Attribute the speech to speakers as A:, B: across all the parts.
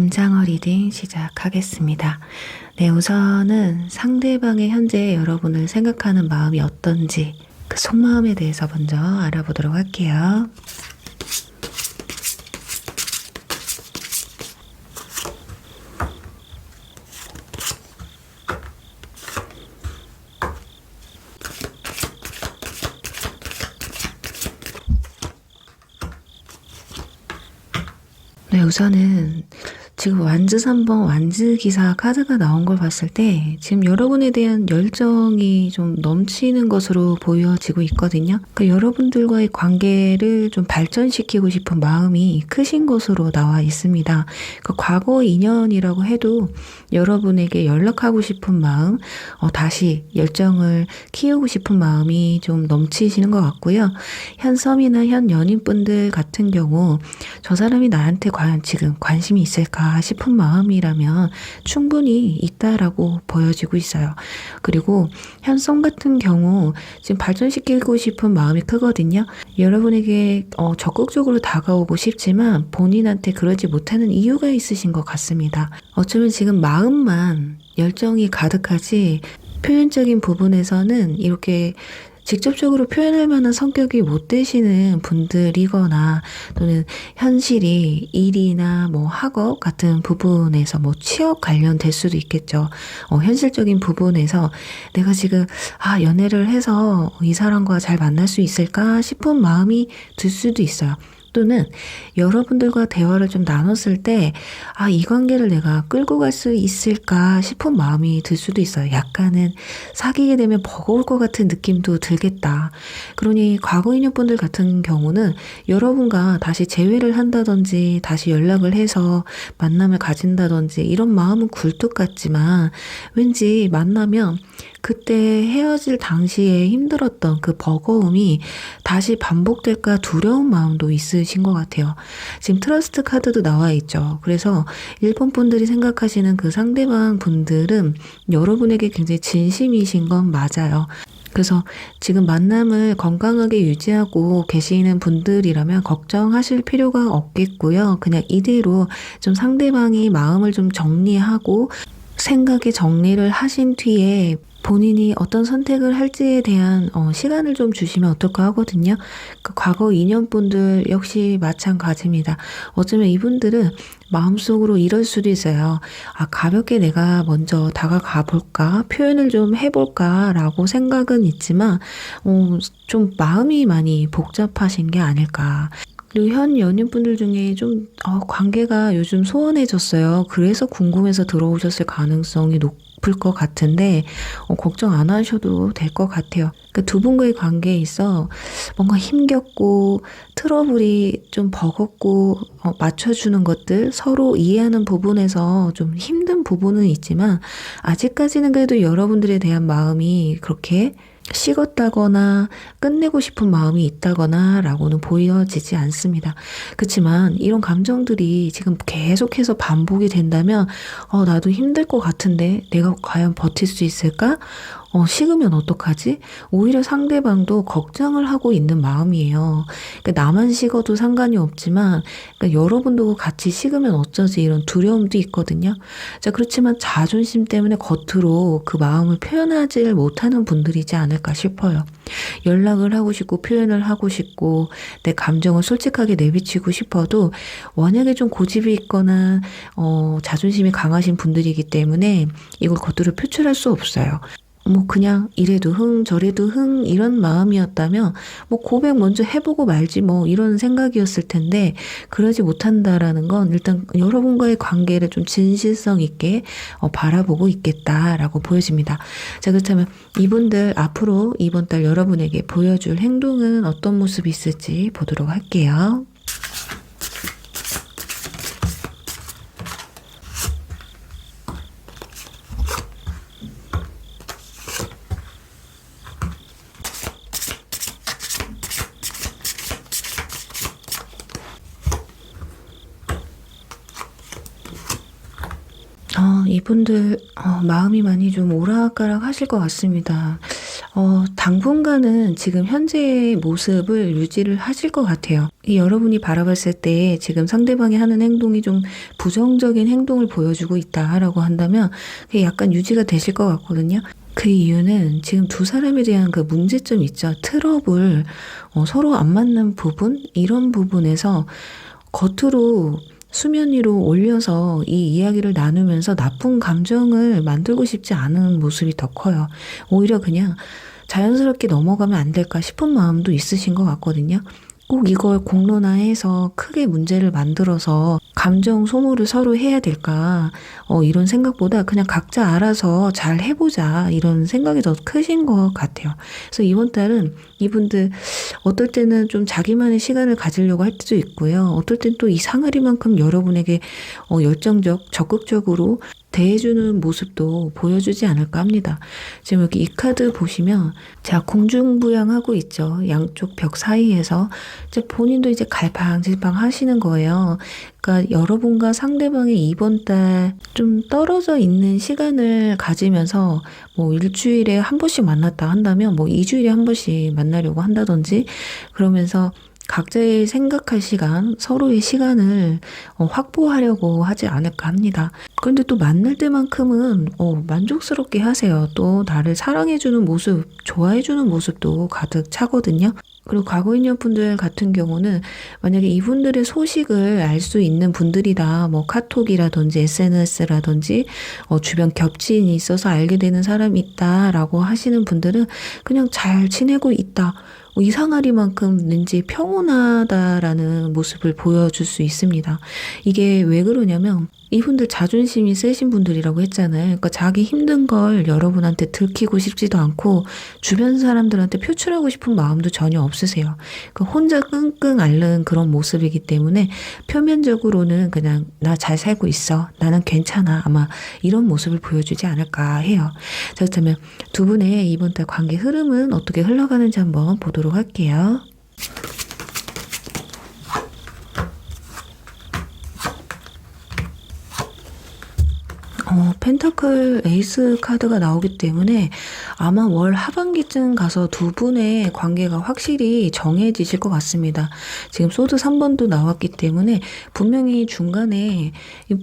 A: 문장어 리딩 시작하겠습니다. 네, 우선은 상대방의 현재 여러분을 생각하는 마음이 어떤지 그 속마음에 대해서 먼저 알아보도록 할게요. 네, 우선은 지금 완즈 3번 완즈 기사 카드가 나온 걸 봤을 때 지금 여러분에 대한 열정이 좀 넘치는 것으로 보여지고 있거든요. 그 여러분들과의 관계를 좀 발전시키고 싶은 마음이 크신 것으로 나와 있습니다. 그 과거 인연이라고 해도 여러분에게 연락하고 싶은 마음, 다시 열정을 키우고 싶은 마음이 좀 넘치시는 것 같고요. 현 썸이나 현 연인분들 같은 경우 저 사람이 나한테 과연 지금 관심이 있을까 싶은 마음이라면 충분히 있다라고 보여지고 있어요. 그리고 현성 같은 경우 지금 발전시키고 싶은 마음이 크거든요. 여러분에게 적극적으로 다가오고 싶지만 본인한테 그러지 못하는 이유가 있으신 것 같습니다. 어쩌면 지금 마음만 열정이 가득하지 표현적인 부분에서는 이렇게 직접적으로 표현할 만한 성격이 못 되시는 분들이거나 또는 현실이 일이나 학업 같은 부분에서 취업 관련될 수도 있겠죠. 현실적인 부분에서 내가 지금 연애를 해서 이 사람과 잘 만날 수 있을까 싶은 마음이 들 수도 있어요. 또는 여러분들과 대화를 좀 나눴을 때 이 관계를 내가 끌고 갈 수 있을까 싶은 마음이 들 수도 있어요. 약간은 사귀게 되면 버거울 것 같은 느낌도 들겠다. 그러니 과거 인연분들 같은 경우는 여러분과 다시 재회를 한다든지 다시 연락을 해서 만남을 가진다든지 이런 마음은 굴뚝 같지만 왠지 만나면 그때 헤어질 당시에 힘들었던 그 버거움이 다시 반복될까 두려운 마음도 있으신 것 같아요. 지금 트러스트 카드도 나와 있죠. 그래서 1번 분들이 생각하시는 그 상대방 분들은 여러분에게 굉장히 진심이신 건 맞아요. 그래서 지금 만남을 건강하게 유지하고 계시는 분들이라면 걱정하실 필요가 없겠고요. 그냥 이대로 좀 상대방이 마음을 좀 정리하고 생각의 정리를 하신 뒤에 본인이 어떤 선택을 할지에 대한 시간을 좀 주시면 어떨까 하거든요. 그 과거 인연분들 역시 마찬가지입니다. 어쩌면 이분들은 마음속으로 이럴 수도 있어요. 가볍게 내가 먼저 다가가 볼까? 표현을 좀 해볼까? 라고 생각은 있지만 좀 마음이 많이 복잡하신 게 아닐까. 그리고 현 연인분들 중에 좀 관계가 요즘 소원해졌어요. 그래서 궁금해서 들어오셨을 가능성이 높을 것 같은데 걱정 안 하셔도 될 것 같아요. 그 두 분과의 관계에 있어 뭔가 힘겹고 트러블이 좀 버겁고 맞춰주는 것들 서로 이해하는 부분에서 좀 힘든 부분은 있지만 아직까지는 그래도 여러분들에 대한 마음이 그렇게 식었다거나 끝내고 싶은 마음이 있다거나 라고는 보여지지 않습니다. 그렇지만 이런 감정들이 지금 계속해서 반복이 된다면 나도 힘들 것 같은데 내가 과연 버틸 수 있을까? 식으면 어떡하지? 오히려 상대방도 걱정을 하고 있는 마음이에요. 그러니까 나만 식어도 상관이 없지만 그러니까 여러분도 같이 식으면 어쩌지 이런 두려움도 있거든요. 자, 그렇지만 자존심 때문에 겉으로 그 마음을 표현하지 못하는 분들이지 않을까 싶어요. 연락을 하고 싶고 표현을 하고 싶고 내 감정을 솔직하게 내비치고 싶어도 워낙에 좀 고집이 있거나 자존심이 강하신 분들이기 때문에 이걸 겉으로 표출할 수 없어요. 그냥 이래도 저래도 이런 마음이었다면 고백 먼저 해보고 말지 이런 생각이었을 텐데 그러지 못한다라는 건 일단 여러분과의 관계를 좀 진실성 있게 바라보고 있겠다라고 보여집니다. 자, 그렇다면 이분들 앞으로 이번 달 여러분에게 보여줄 행동은 어떤 모습이 있을지 보도록 할게요. 이분들 마음이 많이 좀 오락가락 하실 것 같습니다. 당분간은 지금 현재의 모습을 유지를 하실 것 같아요. 여러분이 바라봤을 때 지금 상대방이 하는 행동이 좀 부정적인 행동을 보여주고 있다라고 한다면 그게 약간 유지가 되실 것 같거든요. 그 이유는 지금 두 사람에 대한 그 문제점 있죠. 트러블, 서로 안 맞는 부분, 이런 부분에서 겉으로 수면 위로 올려서 이 이야기를 나누면서 나쁜 감정을 만들고 싶지 않은 모습이 더 커요. 오히려 그냥 자연스럽게 넘어가면 안 될까 싶은 마음도 있으신 것 같거든요. 꼭 이걸 공론화해서 크게 문제를 만들어서 감정 소모를 서로 해야 될까, 이런 생각보다 그냥 각자 알아서 잘 해보자, 이런 생각이 더 크신 것 같아요. 그래서 이번 달은 이분들 어떨 때는 좀 자기만의 시간을 가지려고 할 때도 있고요. 어떨 땐 또 이 상아리만큼 여러분에게 열정적, 적극적으로 대해주는 모습도 보여주지 않을까 합니다. 지금 여기 이 카드 보시면 자, 공중부양하고 있죠. 양쪽 벽 사이에서 이제 본인도 이제 갈팡질팡 하시는 거예요. 그러니까 여러분과 상대방이 이번 달 좀 떨어져 있는 시간을 가지면서 뭐 일주일에 한 번씩 만났다 한다면 뭐 2주일에 한 번씩 만나려고 한다든지, 그러면서 각자의 생각할 시간, 서로의 시간을 확보하려고 하지 않을까 합니다. 그런데 또 만날 때만큼은 만족스럽게 하세요. 또 나를 사랑해주는 모습, 좋아해주는 모습도 가득 차거든요. 그리고 과거 인연분들 같은 경우는 만약에 이분들의 소식을 알 수 있는 분들이다, 뭐 카톡이라든지 SNS라든지 주변 겹친이 있어서 알게 되는 사람이 있다라고 하시는 분들은 그냥 잘 지내고 있다, 이상하리만큼 왠지 평온하다라는 모습을 보여줄 수 있습니다. 이게 왜 그러냐면 이분들 자존심이 세신 분들이라고 했잖아요. 그러니까 자기 힘든 걸 여러분한테 들키고 싶지도 않고 주변 사람들한테 표출하고 싶은 마음도 전혀 없으세요. 그러니까 혼자 끙끙 앓는 그런 모습이기 때문에 표면적으로는 그냥 나 잘 살고 있어, 나는 괜찮아, 아마 이런 모습을 보여주지 않을까 해요. 자, 그렇다면 두 분의 이번 달 관계 흐름은 어떻게 흘러가는지 한번 보도록 할게요. 펜타클 에이스 카드가 나오기 때문에 아마 월 하반기쯤 가서 두 분의 관계가 확실히 정해지실 것 같습니다. 지금 소드 3번도 나왔기 때문에 분명히 중간에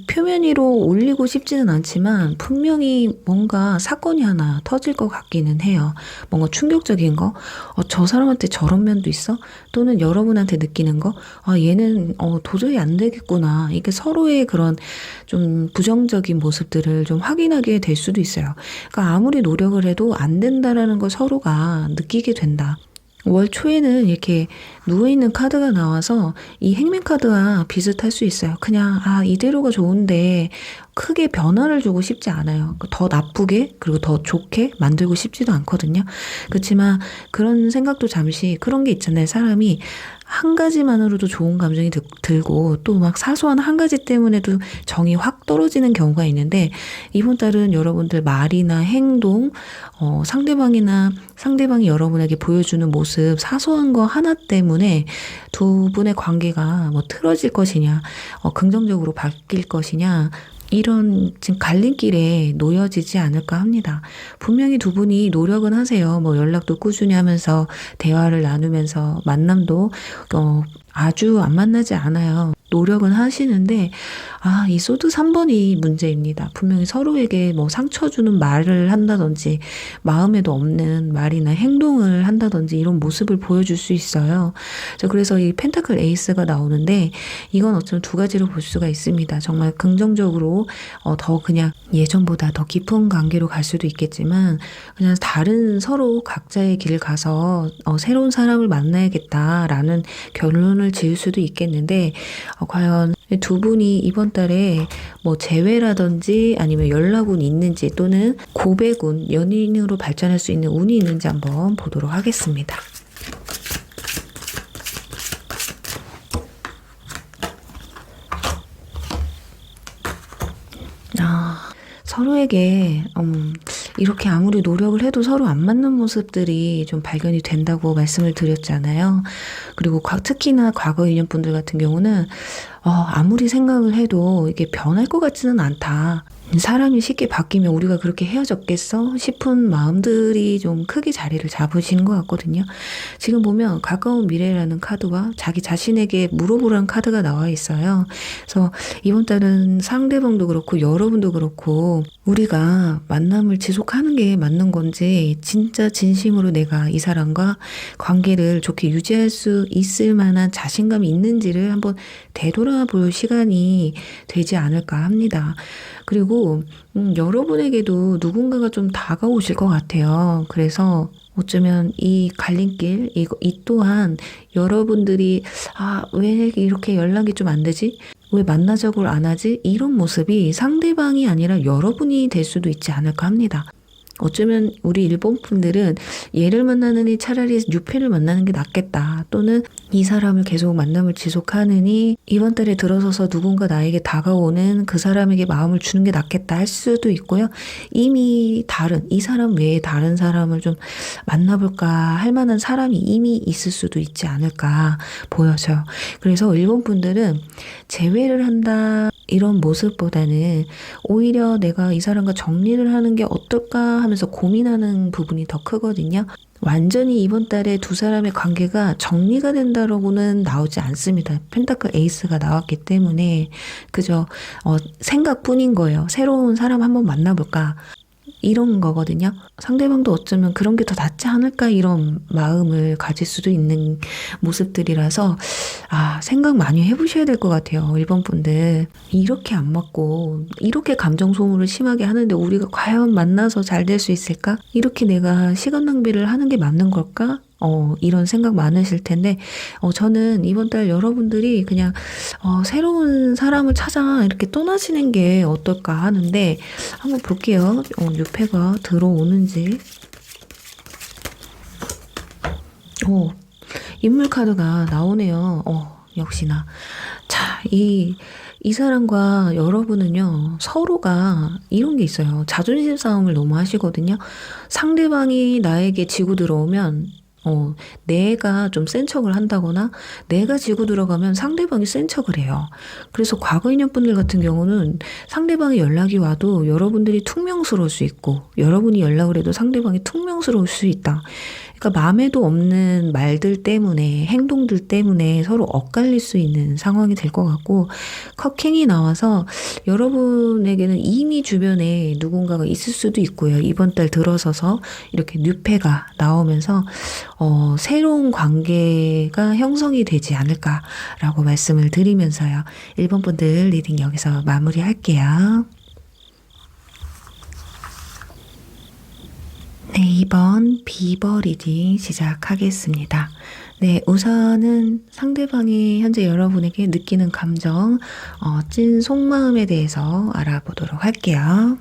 A: 표면 위로 올리고 싶지는 않지만 분명히 뭔가 사건이 하나 터질 것 같기는 해요. 뭔가 충격적인 거, 저 사람한테 저런 면도 있어? 또는 여러분한테 느끼는 거, 얘는 도저히 안 되겠구나. 이게 서로의 그런 좀 부정적인 모습들을 좀 확인하게 될 수도 있어요. 그러니까 아무리 노력을 해도 안 된다라는 걸 서로가 느끼게 된다. 월 초에는 이렇게 누워있는 카드가 나와서 이 행맨 카드와 비슷할 수 있어요. 그냥 이대로가 좋은데 크게 변화를 주고 싶지 않아요. 더 나쁘게 그리고 더 좋게 만들고 싶지도 않거든요. 그렇지만 그런 생각도 잠시, 그런 게 있잖아요. 사람이 한 가지만으로도 좋은 감정이 들고 또 막 사소한 한 가지 때문에도 정이 확 떨어지는 경우가 있는데, 이번 달은 여러분들 말이나 행동, 상대방이 여러분에게 보여주는 모습, 사소한 거 하나 때문에 두 분의 관계가 뭐 틀어질 것이냐, 긍정적으로 바뀔 것이냐, 이런 지금 갈림길에 놓여지지 않을까 합니다. 분명히 두 분이 노력은 하세요. 뭐 연락도 꾸준히 하면서 대화를 나누면서 만남도 아주 안 만나지 않아요. 노력은 하시는데 이 소드 3번이 문제입니다. 분명히 서로에게 뭐 상처 주는 말을 한다든지 마음에도 없는 말이나 행동을 한다든지 이런 모습을 보여줄 수 있어요. 그래서 이 펜타클 에이스가 나오는데 이건 어쩌면 두 가지로 볼 수가 있습니다. 정말 긍정적으로 더 그냥 예전보다 더 깊은 관계로 갈 수도 있겠지만, 그냥 다른 서로 각자의 길을 가서 새로운 사람을 만나야겠다라는 결론을 지을 수도 있겠는데, 과연 두 분이 이번 달에 뭐 재회라든지 아니면 연락운 있는지 또는 고백운, 연인으로 발전할 수 있는 운이 있는지 한번 보도록 하겠습니다. 서로에게 이렇게 아무리 노력을 해도 서로 안 맞는 모습들이 좀 발견이 된다고 말씀을 드렸잖아요. 그리고 특히나 과거 인연분들 같은 경우는 아무리 생각을 해도 이게 변할 것 같지는 않다. 사람이 쉽게 바뀌면 우리가 그렇게 헤어졌겠어? 싶은 마음들이 좀 크게 자리를 잡으시는 것 같거든요. 지금 보면 가까운 미래라는 카드와 자기 자신에게 물어보라는 카드가 나와 있어요. 그래서 이번 달은 상대방도 그렇고 여러분도 그렇고 우리가 만남을 지속하는 게 맞는 건지 진짜 진심으로 내가 이 사람과 관계를 좋게 유지할 수 있을 만한 자신감이 있는지를 한번 되돌아볼 시간이 되지 않을까 합니다. 그리고 여러분에게도 누군가가 좀 다가오실 것 같아요. 그래서 어쩌면 이 갈림길, 이 또한 여러분들이 왜 이렇게 연락이 좀 안 되지? 왜 만나자고 안 하지? 이런 모습이 상대방이 아니라 여러분이 될 수도 있지 않을까 합니다. 어쩌면 우리 일본 분들은 얘를 만나느니 차라리 뉴페를 만나는 게 낫겠다. 또는 이 사람을 계속 만남을 지속하느니 이번 달에 들어서서 누군가 나에게 다가오는 그 사람에게 마음을 주는 게 낫겠다 할 수도 있고요. 이미 이 사람 외에 다른 사람을 좀 만나볼까 할 만한 사람이 이미 있을 수도 있지 않을까 보여져요. 그래서 일본 분들은 재회를 한다 이런 모습보다는 오히려 내가 이 사람과 정리를 하는 게 어떨까 하면서 고민하는 부분이 더 크거든요. 완전히 이번 달에 두 사람의 관계가 정리가 된다라고는 나오지 않습니다. 펜타클 에이스가 나왔기 때문에 그저 생각뿐인 거예요. 새로운 사람 한번 만나볼까 이런 거거든요. 상대방도 어쩌면 그런 게 더 낫지 않을까 이런 마음을 가질 수도 있는 모습들이라서 생각 많이 해보셔야 될 것 같아요. 일본 분들 이렇게 안 맞고 이렇게 감정 소모를 심하게 하는데 우리가 과연 만나서 잘 될 수 있을까? 이렇게 내가 시간 낭비를 하는 게 맞는 걸까? 이런 생각 많으실 텐데 저는 이번 달 여러분들이 그냥 새로운 사람을 찾아 이렇게 떠나시는 게 어떨까 하는데 한번 볼게요. 뉴페가 들어오는지. 인물 카드가 나오네요. 역시나. 자, 이 사람과 여러분은요, 서로가 이런 게 있어요. 자존심 싸움을 너무 하시거든요. 상대방이 나에게 지고 들어오면 내가 좀 센 척을 한다거나 내가 지고 들어가면 상대방이 센 척을 해요. 그래서 과거 인연분들 같은 경우는 상대방이 연락이 와도 여러분들이 퉁명스러울 수 있고 여러분이 연락을 해도 상대방이 퉁명스러울 수 있다. 그러니까 마음에도 없는 말들 때문에 행동들 때문에 서로 엇갈릴 수 있는 상황이 될 것 같고 컵킹이 나와서 여러분에게는 이미 주변에 누군가가 있을 수도 있고요. 이번 달 들어서서 이렇게 뉴페가 나오면서 새로운 관계가 형성이 되지 않을까라고 말씀을 드리면서요. 1번 분들 리딩 여기서 마무리할게요. 네, 2번 비버 리딩 시작하겠습니다. 네, 우선은 상대방이 현재 여러분에게 느끼는 감정, 찐 속마음에 대해서 알아보도록 할게요.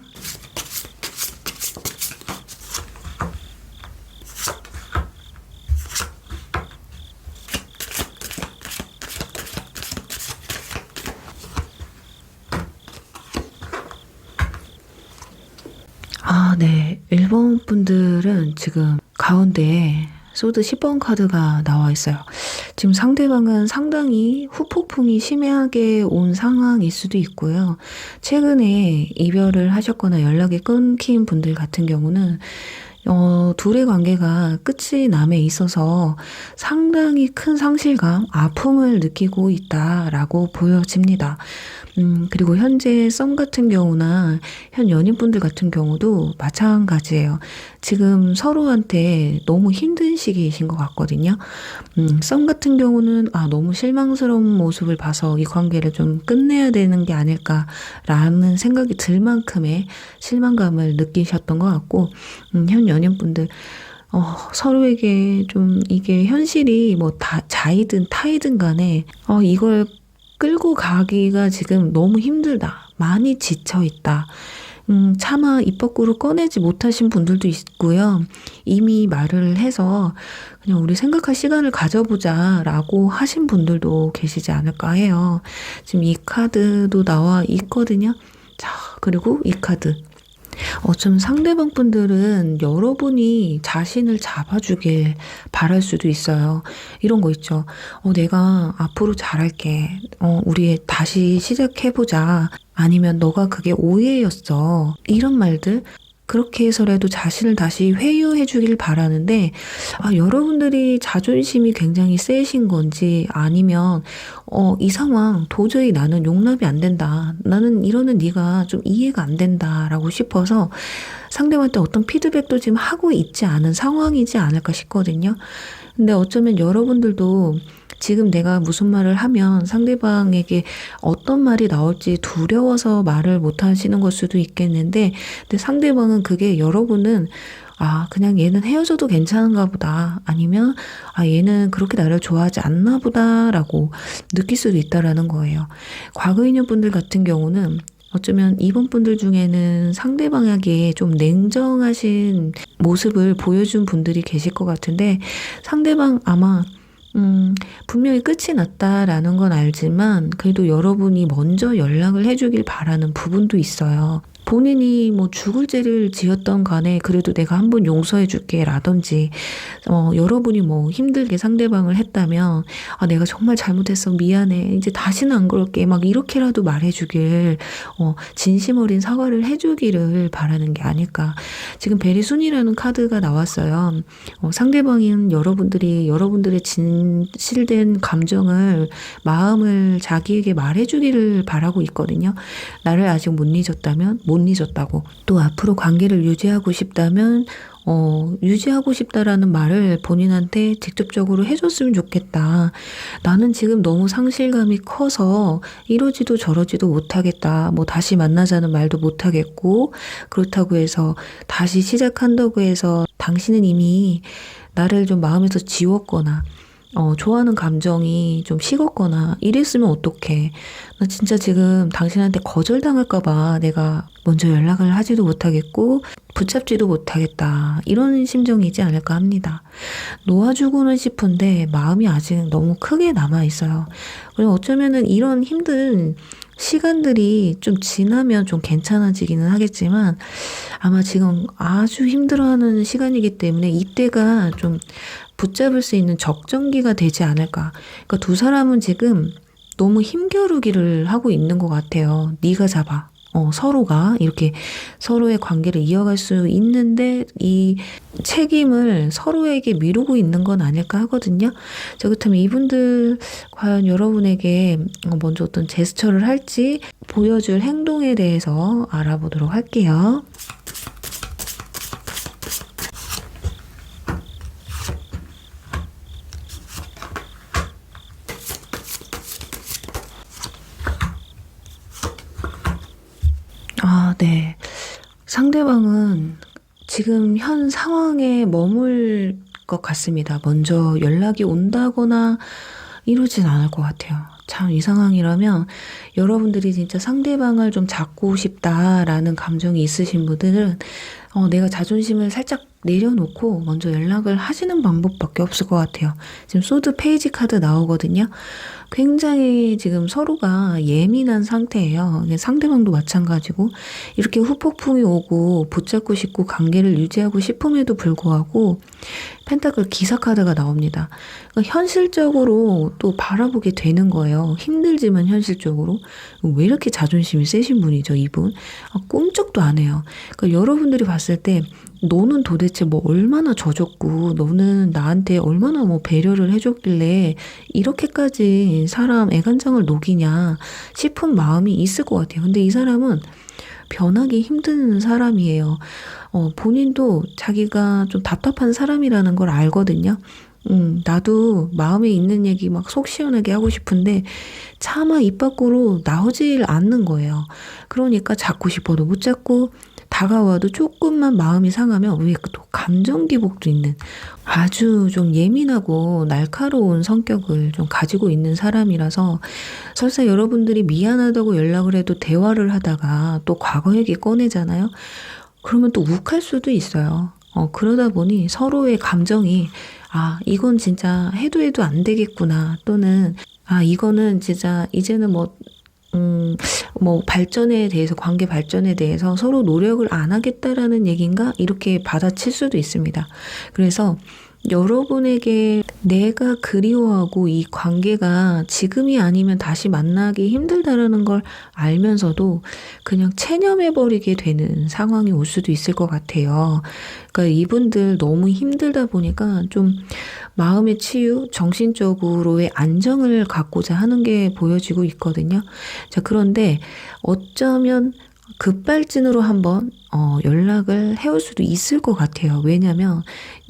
A: 네. 일본 분들은 지금 가운데에 소드 10번 카드가 나와 있어요. 지금 상대방은 상당히 후폭풍이 심하게 온 상황일 수도 있고요. 최근에 이별을 하셨거나 연락이 끊긴 분들 같은 경우는 둘의 관계가 끝이 남에 있어서 상당히 큰 상실감, 아픔을 느끼고 있다라고 보여집니다. 그리고 현재 썸 같은 경우나 현 연인분들 같은 경우도 마찬가지예요. 지금 서로한테 너무 힘든 시기이신 것 같거든요. 썸 같은 경우는 너무 실망스러운 모습을 봐서 이 관계를 좀 끝내야 되는 게 아닐까라는 생각이 들 만큼의 실망감을 느끼셨던 것 같고 현 연인분들 서로에게 좀 이게 현실이 뭐 자이든 타이든 간에 이걸 끌고 가기가 지금 너무 힘들다. 많이 지쳐있다. 차마 입 밖으로 꺼내지 못하신 분들도 있고요. 이미 말을 해서 그냥 우리 생각할 시간을 가져보자 라고 하신 분들도 계시지 않을까 해요. 지금 이 카드도 나와 있거든요. 자, 그리고 이 카드. 어쩌면 상대방 분들은 여러분이 자신을 잡아주길 바랄 수도 있어요. 이런 거 있죠. 내가 앞으로 잘할게. 우리 다시 시작해보자. 아니면 너가 그게 오해였어. 이런 말들. 그렇게 해서라도 자신을 다시 회유해 주길 바라는데, 여러분들이 자존심이 굉장히 세신 건지, 아니면 이 상황 도저히 나는 용납이 안 된다. 나는 이러는 네가 좀 이해가 안 된다라고 싶어서 상대방한테 어떤 피드백도 지금 하고 있지 않은 상황이지 않을까 싶거든요. 근데 어쩌면 여러분들도 지금 내가 무슨 말을 하면 상대방에게 어떤 말이 나올지 두려워서 말을 못 하시는 걸 수도 있겠는데, 근데 상대방은 그게 여러분은 그냥 얘는 헤어져도 괜찮은가 보다. 아니면, 얘는 그렇게 나를 좋아하지 않나 보다라고 느낄 수도 있다라는 거예요. 과거 인연분들 같은 경우는 어쩌면 이번 분들 중에는 상대방에게 좀 냉정하신 모습을 보여준 분들이 계실 것 같은데, 상대방 아마 분명히 끝이 났다라는 건 알지만 그래도 여러분이 먼저 연락을 해주길 바라는 부분도 있어요. 본인이 뭐 죽을 죄를 지었던 간에 그래도 내가 한번 용서해 줄게 라든지, 여러분이 뭐 힘들게 상대방을 했다면 내가 정말 잘못했어 미안해 이제 다시는 안 그럴게 막 이렇게라도 말해주길, 진심 어린 사과를 해주기를 바라는 게 아닐까. 지금 베리순이라는 카드가 나왔어요. 상대방인 여러분들의 진실된 감정을, 마음을 자기에게 말해주기를 바라고 있거든요. 나를 아직 못 잊었다면 못 잊었다고, 또 앞으로 관계를 유지하고 싶다면 유지하고 싶다라는 말을 본인한테 직접적으로 해줬으면 좋겠다. 나는 지금 너무 상실감이 커서 이러지도 저러지도 못하겠다. 뭐 다시 만나자는 말도 못하겠고, 그렇다고 해서 다시 시작한다고 해서 당신은 이미 나를 좀 마음에서 지웠거나 좋아하는 감정이 좀 식었거나 이랬으면 어떡해. 나 진짜 지금 당신한테 거절당할까봐 내가 먼저 연락을 하지도 못하겠고 붙잡지도 못하겠다. 이런 심정이지 않을까 합니다. 놓아주고는 싶은데 마음이 아직 너무 크게 남아있어요. 그리고 어쩌면은 이런 힘든 시간들이 좀 지나면 좀 괜찮아지기는 하겠지만 아마 지금 아주 힘들어하는 시간이기 때문에 이때가 좀 붙잡을 수 있는 적정기가 되지 않을까. 그러니까 두 사람은 지금 너무 힘겨루기를 하고 있는 것 같아요. 네가 잡아. 서로가 이렇게 서로의 관계를 이어갈 수 있는데 이 책임을 서로에게 미루고 있는 건 아닐까 하거든요. 자, 그렇다면 이분들 과연 여러분에게 먼저 어떤 제스처를 할지 보여줄 행동에 대해서 알아보도록 할게요. 네. 상대방은 지금 현 상황에 머물 것 같습니다. 먼저 연락이 온다거나 이러진 않을 것 같아요. 참 이 상황이라면 여러분들이 진짜 상대방을 좀 잡고 싶다라는 감정이 있으신 분들은 내가 자존심을 살짝 내려놓고 먼저 연락을 하시는 방법밖에 없을 것 같아요. 지금 소드 페이지 카드 나오거든요. 굉장히 지금 서로가 예민한 상태예요. 상대방도 마찬가지고 이렇게 후폭풍이 오고 붙잡고 싶고 관계를 유지하고 싶음에도 불구하고 펜타클 기사 카드가 나옵니다. 그러니까 현실적으로 또 바라보게 되는 거예요. 힘들지만 현실적으로. 왜 이렇게 자존심이 세신 분이죠, 이분? 꼼짝도 안 해요. 그러니까 여러분들이 봤을 때 너는 도대체 뭐 얼마나 져줬고 너는 나한테 얼마나 뭐 배려를 해줬길래 이렇게까지 사람 애간장을 녹이냐 싶은 마음이 있을 것 같아요. 근데 이 사람은 변하기 힘든 사람이에요. 본인도 자기가 좀 답답한 사람이라는 걸 알거든요. 나도 마음에 있는 얘기 막 속 시원하게 하고 싶은데 차마 입 밖으로 나오질 않는 거예요. 그러니까 잡고 싶어도 못 잡고 다가와도 조금만 마음이 상하면 왜 또 감정 기복도 있는 아주 좀 예민하고 날카로운 성격을 좀 가지고 있는 사람이라서 설사 여러분들이 미안하다고 연락을 해도 대화를 하다가 또 과거 얘기 꺼내잖아요. 그러면 또 욱할 수도 있어요. 그러다 보니 서로의 감정이 이건 진짜 해도 안 되겠구나, 또는 이거는 진짜 이제는 뭐 뭐 발전에 대해서, 관계 발전에 대해서 서로 노력을 안 하겠다라는 얘기인가? 이렇게 받아칠 수도 있습니다. 그래서 여러분에게 내가 그리워하고 이 관계가 지금이 아니면 다시 만나기 힘들다라는 걸 알면서도 그냥 체념해버리게 되는 상황이 올 수도 있을 것 같아요. 그러니까 이분들 너무 힘들다 보니까 좀 마음의 치유, 정신적으로의 안정을 갖고자 하는 게 보여지고 있거든요. 자, 그런데 어쩌면 급발진으로 한번 연락을 해올 수도 있을 것 같아요. 왜냐면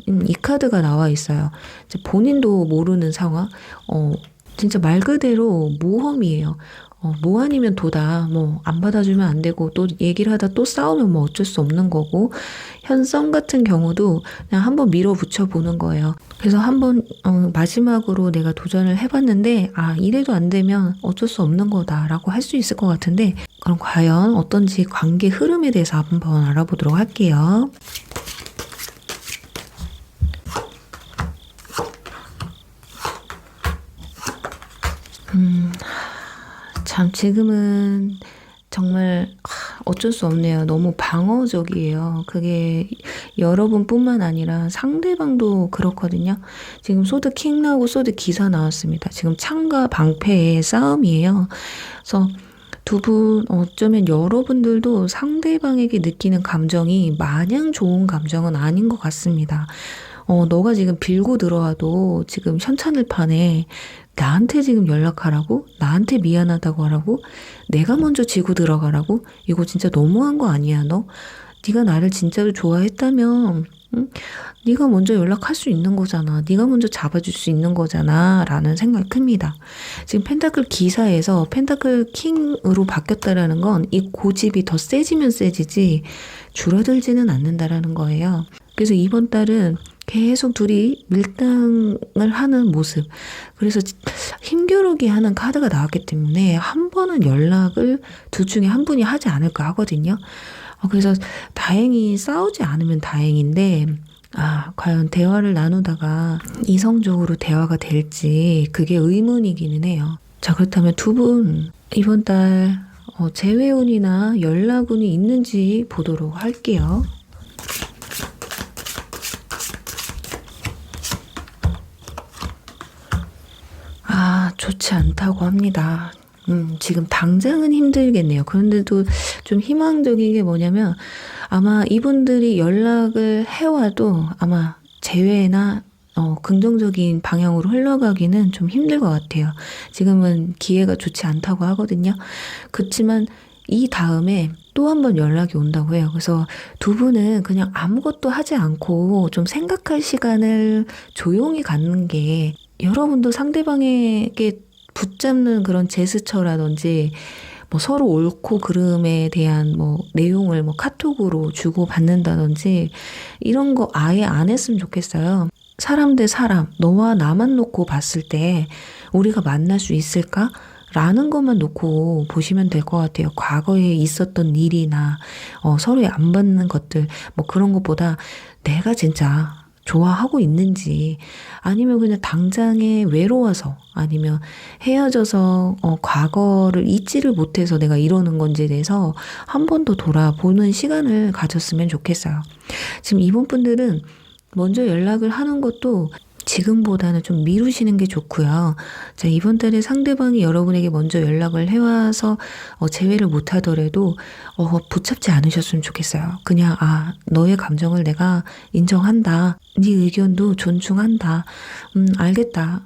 A: 이 카드가 나와 있어요. 이제 본인도 모르는 상황, 진짜 말 그대로 모험이에요. 뭐 아니면 도다. 뭐 안 받아주면 안 되고 또 얘기를 하다 또 싸우면 뭐 어쩔 수 없는 거고, 현성 같은 경우도 그냥 한번 밀어붙여 보는 거예요. 그래서 한번 마지막으로 내가 도전을 해봤는데 이래도 안 되면 어쩔 수 없는 거다라고 할 수 있을 것 같은데, 그럼 과연 어떤지 관계 흐름에 대해서 한번 알아보도록 할게요. 참 지금은 정말 어쩔 수 없네요. 너무 방어적이에요. 그게 여러분뿐만 아니라 상대방도 그렇거든요. 지금 소드 킹 나오고 소드 기사 나왔습니다. 지금 창과 방패의 싸움이에요. 그래서 두 분, 어쩌면 여러분들도 상대방에게 느끼는 감정이 마냥 좋은 감정은 아닌 것 같습니다. 너가 지금 빌고 들어와도 지금 현찬을 파네. 나한테 지금 연락하라고? 나한테 미안하다고 하라고? 내가 먼저 지고 들어가라고? 이거 진짜 너무한 거 아니야, 너? 네가 나를 진짜로 좋아했다면, 응? 네가 먼저 연락할 수 있는 거잖아. 네가 먼저 잡아줄 수 있는 거잖아. 라는 생각이 큽니다. 지금 펜타클 기사에서 펜타클 킹으로 바뀌었다라는 건 이 고집이 더 세지면 세지지 줄어들지는 않는다라는 거예요. 그래서 이번 달은 계속 둘이 밀당을 하는 모습. 그래서 힘겨루기 하는 카드가 나왔기 때문에 한 번은 연락을 둘 중에 한 분이 하지 않을까 하거든요. 그래서 다행히 싸우지 않으면 다행인데, 과연 대화를 나누다가 이성적으로 대화가 될지 그게 의문이기는 해요. 자, 그렇다면 두 분 이번 달 재회운이나 연락운이 있는지 보도록 할게요. 좋지 않다고 합니다. 지금 당장은 힘들겠네요. 그런데도 좀 희망적인 게 뭐냐면, 아마 이분들이 연락을 해와도 아마 재회나 긍정적인 방향으로 흘러가기는 좀 힘들 것 같아요. 지금은 기회가 좋지 않다고 하거든요. 그렇지만 이 다음에 또 한 번 연락이 온다고 해요. 그래서 두 분은 그냥 아무것도 하지 않고 좀 생각할 시간을 조용히 갖는 게, 여러분도 상대방에게 붙잡는 그런 제스처라든지 뭐 서로 옳고 그름에 대한 뭐 내용을 뭐 카톡으로 주고 받는다든지 이런 거 아예 안 했으면 좋겠어요. 사람 대 사람, 너와 나만 놓고 봤을 때 우리가 만날 수 있을까? 라는 것만 놓고 보시면 될 것 같아요. 과거에 있었던 일이나 서로에 안 받는 것들, 뭐 그런 것보다 내가 진짜 좋아하고 있는지, 아니면 그냥 당장에 외로워서, 아니면 헤어져서 과거를 잊지를 못해서 내가 이러는 건지에 대해서 한 번 더 돌아보는 시간을 가졌으면 좋겠어요. 지금 이번 분들은 먼저 연락을 하는 것도 지금보다는 좀 미루시는 게 좋고요. 자, 이번 달에 상대방이 여러분에게 먼저 연락을 해와서 재회를 못 하더라도 붙잡지 않으셨으면 좋겠어요. 그냥 너의 감정을 내가 인정한다. 네 의견도 존중한다. 알겠다.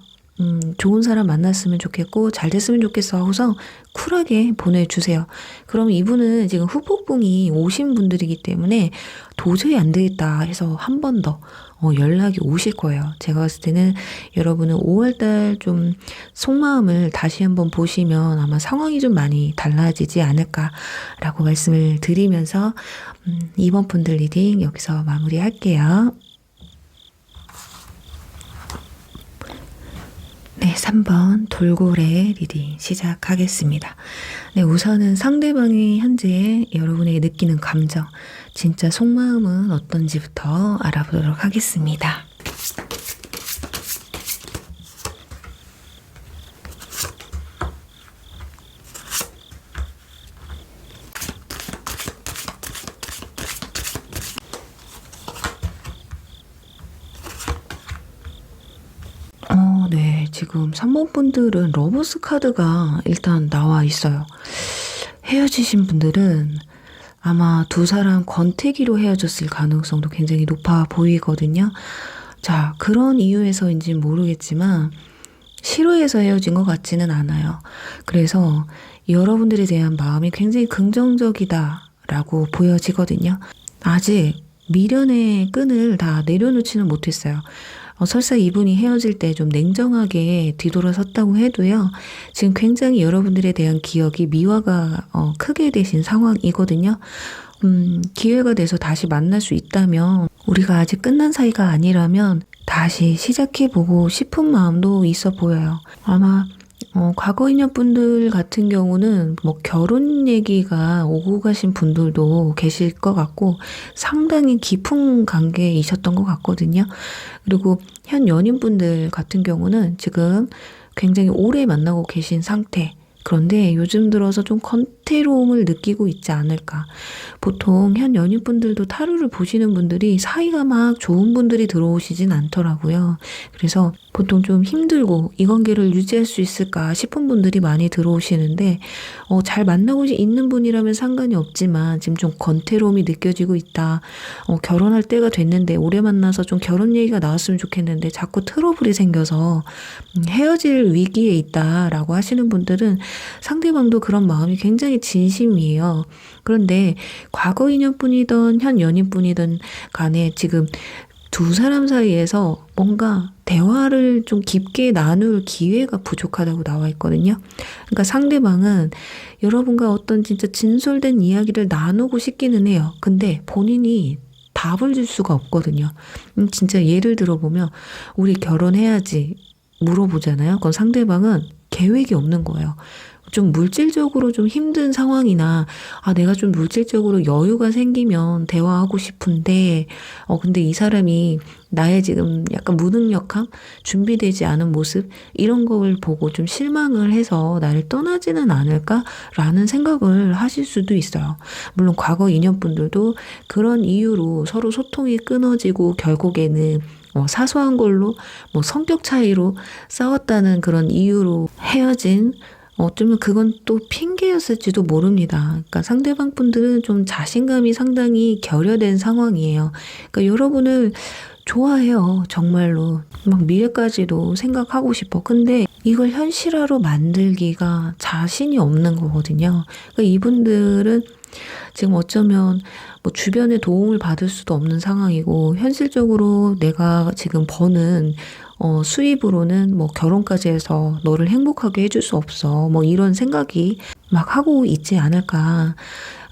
A: 좋은 사람 만났으면 좋겠고 잘 됐으면 좋겠어 하고서 쿨하게 보내주세요. 그럼 이분은 지금 후폭풍이 오신 분들이기 때문에 도저히 안 되겠다 해서 한 번 더 연락이 오실 거예요. 제가 봤을 때는 여러분은 5월달 좀 속마음을 다시 한번 보시면 아마 상황이 좀 많이 달라지지 않을까라고 말씀을 드리면서 이번 분들 리딩 여기서 마무리할게요. 네, 3번 돌고래 리딩 시작하겠습니다. 네, 우선은 상대방이 현재 여러분에게 느끼는 감정, 진짜 속마음은 어떤지부터 알아보도록 하겠습니다. 지금 3번 분들은 러버스 카드가 일단 나와 있어요. 헤어지신 분들은 아마 두 사람 권태기로 헤어졌을 가능성도 굉장히 높아 보이거든요. 자, 그런 이유에서인지 모르겠지만 싫어해서 헤어진 것 같지는 않아요. 그래서 여러분들에 대한 마음이 굉장히 긍정적이다라고 보여지거든요. 아직 미련의 끈을 다 내려놓지는 못했어요. 설사 이분이 헤어질 때 좀 냉정하게 뒤돌아섰다고 해도요. 지금 굉장히 여러분들에 대한 기억이 미화가 크게 되신 상황이거든요. 기회가 돼서 다시 만날 수 있다면 우리가 아직 끝난 사이가 아니라면 다시 시작해보고 싶은 마음도 있어 보여요. 아마 과거 인연분들 같은 경우는 뭐 결혼 얘기가 오고 가신 분들도 계실 것 같고 상당히 깊은 관계이셨던 것 같거든요. 그리고 현 연인분들 같은 경우는 지금 굉장히 오래 만나고 계신 상태. 그런데 요즘 들어서 좀 권태로움을 느끼고 있지 않을까. 보통 현 연인분들도 타로를 보시는 분들이 사이가 막 좋은 분들이 들어오시진 않더라고요. 그래서 보통 좀 힘들고 이 관계를 유지할 수 있을까 싶은 분들이 많이 들어오시는데 잘 만나고 있는 분이라면 상관이 없지만 지금 좀 권태로움이 느껴지고 있다. 결혼할 때가 됐는데 오래 만나서 좀 결혼 얘기가 나왔으면 좋겠는데 자꾸 트러블이 생겨서 헤어질 위기에 있다라고 하시는 분들은 상대방도 그런 마음이 굉장히 진심이에요. 그런데 과거 인연뿐이든 현 연인뿐이든 간에 지금 두 사람 사이에서 뭔가 대화를 좀 깊게 나눌 기회가 부족하다고 나와 있거든요. 그러니까 상대방은 여러분과 어떤 진짜 진솔된 이야기를 나누고 싶기는 해요. 근데 본인이 답을 줄 수가 없거든요. 진짜 예를 들어보면 우리 결혼해야지 물어보잖아요. 그럼 상대방은 계획이 없는 거예요. 좀 물질적으로 좀 힘든 상황이나 내가 좀 물질적으로 여유가 생기면 대화하고 싶은데 근데 이 사람이 나의 지금 약간 무능력함, 준비되지 않은 모습 이런 걸 보고 좀 실망을 해서 나를 떠나지는 않을까라는 생각을 하실 수도 있어요. 물론 과거 인연분들도 그런 이유로 서로 소통이 끊어지고 결국에는 사소한 걸로 뭐 성격 차이로 싸웠다는 그런 이유로 헤어진 어쩌면 그건 또 핑계였을지도 모릅니다. 그러니까 상대방 분들은 좀 자신감이 상당히 결여된 상황이에요. 그러니까 여러분을 좋아해요. 정말로. 막 미래까지도 생각하고 싶어. 근데 이걸 현실화로 만들기가 자신이 없는 거거든요. 그러니까 이분들은 지금 어쩌면 뭐 주변의 도움을 받을 수도 없는 상황이고 현실적으로 내가 지금 버는 수입으로는 뭐 결혼까지 해서 너를 행복하게 해줄 수 없어. 뭐 이런 생각이 막 하고 있지 않을까.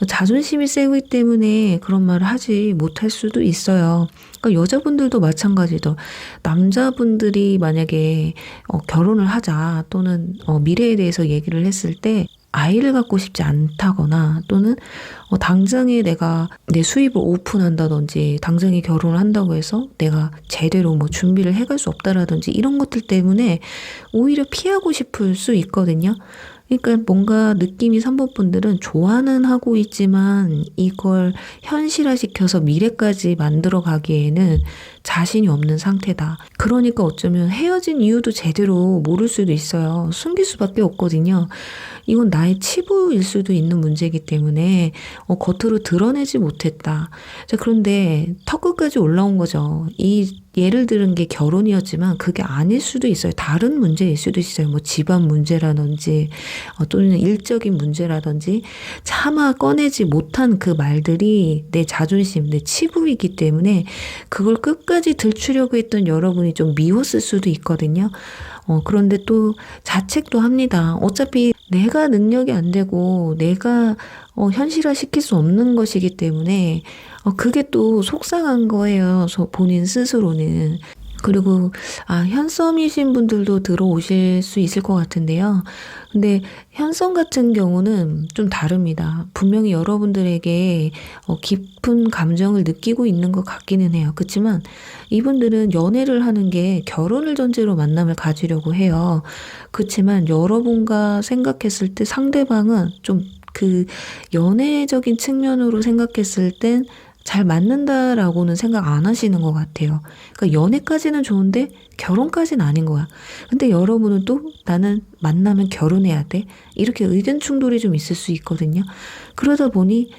A: 자존심이 세기 때문에 그런 말을 하지 못할 수도 있어요. 그러니까 여자분들도 마찬가지죠. 남자분들이 만약에 결혼을 하자 또는 미래에 대해서 얘기를 했을 때 아이를 갖고 싶지 않다거나 또는 당장에 내가 내 수입을 오픈한다든지 당장에 결혼을 한다고 해서 내가 제대로 뭐 준비를 해갈 수 없다라든지 이런 것들 때문에 오히려 피하고 싶을 수 있거든요. 그러니까 뭔가 느낌이 3번 분들은 좋아는 하고 있지만 이걸 현실화시켜서 미래까지 만들어 가기에는 자신이 없는 상태다. 그러니까 어쩌면 헤어진 이유도 제대로 모를 수도 있어요. 숨길 수밖에 없거든요. 이건 나의 치부일 수도 있는 문제이기 때문에 겉으로 드러내지 못했다. 자, 그런데 턱끝까지 올라온 거죠. 이 예를 들은 게 결혼이었지만 그게 아닐 수도 있어요. 다른 문제일 수도 있어요. 뭐 집안 문제라든지 또는 일적인 문제라든지 차마 꺼내지 못한 그 말들이 내 자존심, 내 치부이기 때문에 그걸 끝까지 들추려고 했던 여러분이 좀 미웠을 수도 있거든요. 그런데 또 자책도 합니다. 어차피 내가 능력이 안 되고 내가 현실화 시킬 수 없는 것이기 때문에 그게 또 속상한 거예요. 본인 스스로는. 그리고 현썸이신 분들도 들어오실 수 있을 것 같은데요. 근데 현썸 같은 경우는 좀 다릅니다. 분명히 여러분들에게 깊은 감정을 느끼고 있는 것 같기는 해요. 그렇지만 이분들은 연애를 하는 게 결혼을 전제로 만남을 가지려고 해요. 그렇지만 여러분과 생각했을 때 상대방은 좀 그 연애적인 측면으로 생각했을 땐 잘 맞는다라고는 생각 안 하시는 것 같아요. 그러니까 연애까지는 좋은데 결혼까지는 아닌 거야. 근데 여러분은 또 나는 만나면 결혼해야 돼. 이렇게 의견 충돌이 좀 있을 수 있거든요. 그러다 보니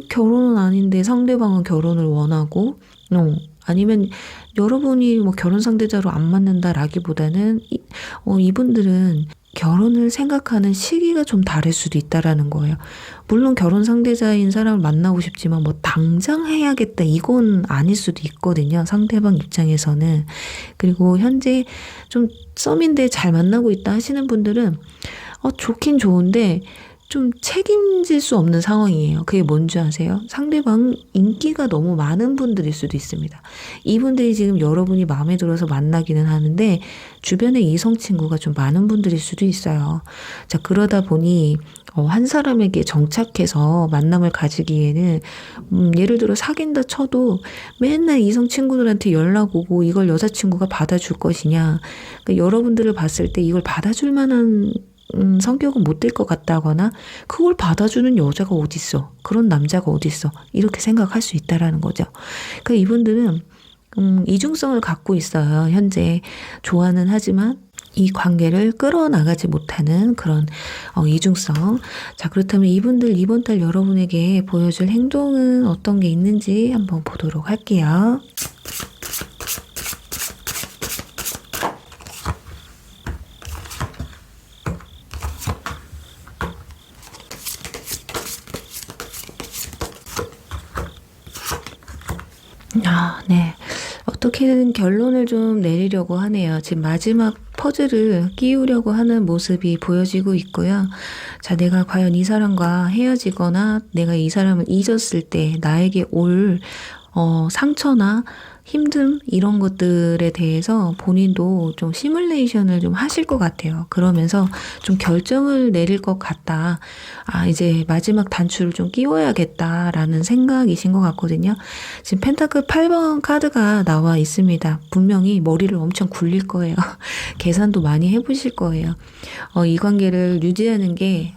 A: 결혼은 아닌데 상대방은 결혼을 원하고 아니면 여러분이 뭐 결혼 상대자로 안 맞는다라기보다는 이분들은 결혼을 생각하는 시기가 좀 다를 수도 있다라는 거예요. 물론 결혼 상대자인 사람을 만나고 싶지만 뭐 당장 해야겠다 이건 아닐 수도 있거든요. 상대방 입장에서는. 그리고 현재 좀 썸인데 잘 만나고 있다 하시는 분들은 좋긴 좋은데 좀 책임질 수 없는 상황이에요. 그게 뭔지 아세요? 상대방 인기가 너무 많은 분들일 수도 있습니다. 이분들이 지금 여러분이 마음에 들어서 만나기는 하는데 주변에 이성 친구가 좀 많은 분들일 수도 있어요. 자, 그러다 보니 한 사람에게 정착해서 만남을 가지기에는 예를 들어 사귄다 쳐도 맨날 이성 친구들한테 연락 오고 이걸 여자친구가 받아줄 것이냐. 그러니까 여러분들을 봤을 때 이걸 받아줄 만한 성격은 못 될 것 같다거나 그걸 받아주는 여자가 어딨어. 그런 남자가 어딨어. 이렇게 생각할 수 있다라는 거죠. 그러니까 이분들은 이중성을 갖고 있어요. 현재 좋아는 하지만 이 관계를 끌어나가지 못하는 그런 이중성. 자, 그렇다면 이분들 이번 달 여러분에게 보여줄 행동은 어떤 게 있는지 한번 보도록 할게요. 네. 어떻게든 결론을 좀 내리려고 하네요. 지금 마지막 퍼즐을 끼우려고 하는 모습이 보여지고 있고요. 자, 내가 과연 이 사람과 헤어지거나 내가 이 사람을 잊었을 때 나에게 올 상처나 힘듦 이런 것들에 대해서 본인도 좀 시뮬레이션을 좀 하실 것 같아요. 그러면서 좀 결정을 내릴 것 같다. 이제 마지막 단추를 좀 끼워야겠다라는 생각이신 것 같거든요. 지금 펜타클 8번 카드가 나와 있습니다. 분명히 머리를 엄청 굴릴 거예요. 계산도 많이 해보실 거예요. 이 관계를 유지하는 게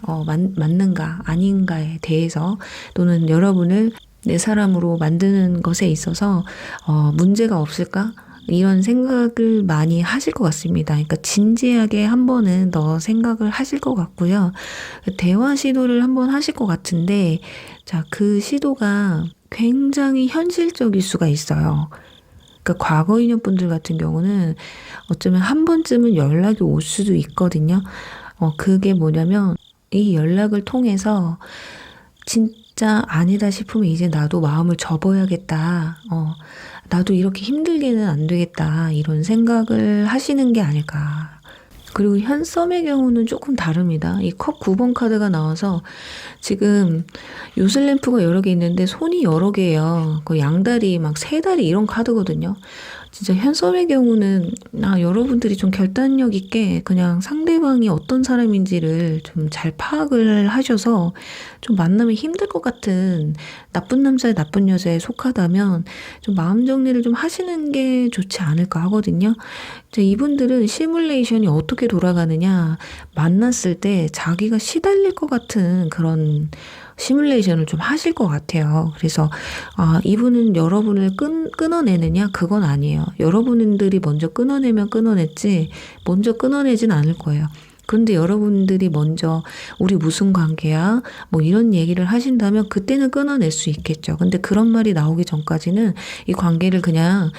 A: 맞는가 아닌가에 대해서 또는 여러분을 내 사람으로 만드는 것에 있어서 문제가 없을까? 이런 생각을 많이 하실 것 같습니다. 그러니까 진지하게 한 번은 더 생각을 하실 것 같고요. 대화 시도를 한번 하실 것 같은데, 자, 그 시도가 굉장히 현실적일 수가 있어요. 그러니까 과거 인연분들 같은 경우는 어쩌면 한 번쯤은 연락이 올 수도 있거든요. 그게 뭐냐면 이 연락을 통해서 진짜 아니다 싶으면 이제 나도 마음을 접어야겠다. 나도 이렇게 힘들게는 안 되겠다. 이런 생각을 하시는 게 아닐까. 그리고 현썸의 경우는 조금 다릅니다. 이 컵 9번 카드가 나와서 지금 요슬램프가 여러 개 있는데 손이 여러 개예요. 그 양다리 막 세 다리 이런 카드거든요. 진짜 현썸의 경우는 여러분들이 좀 결단력 있게 그냥 상대방이 어떤 사람인지를 좀 잘 파악을 하셔서 좀 만나면 힘들 것 같은 나쁜 남자의 나쁜 여자에 속하다면 좀 마음 정리를 좀 하시는 게 좋지 않을까 하거든요. 이분들은 시뮬레이션이 어떻게 돌아가느냐, 만났을 때 자기가 시달릴 것 같은 그런 시뮬레이션을 좀 하실 것 같아요. 그래서 이분은 여러분을 끊어내느냐? 그건 아니에요. 여러분들이 먼저 끊어내면 끊어냈지 먼저 끊어내진 않을 거예요. 그런데 여러분들이 먼저 우리 무슨 관계야? 뭐 이런 얘기를 하신다면 그때는 끊어낼 수 있겠죠. 근데 그런 말이 나오기 전까지는 이 관계를 그냥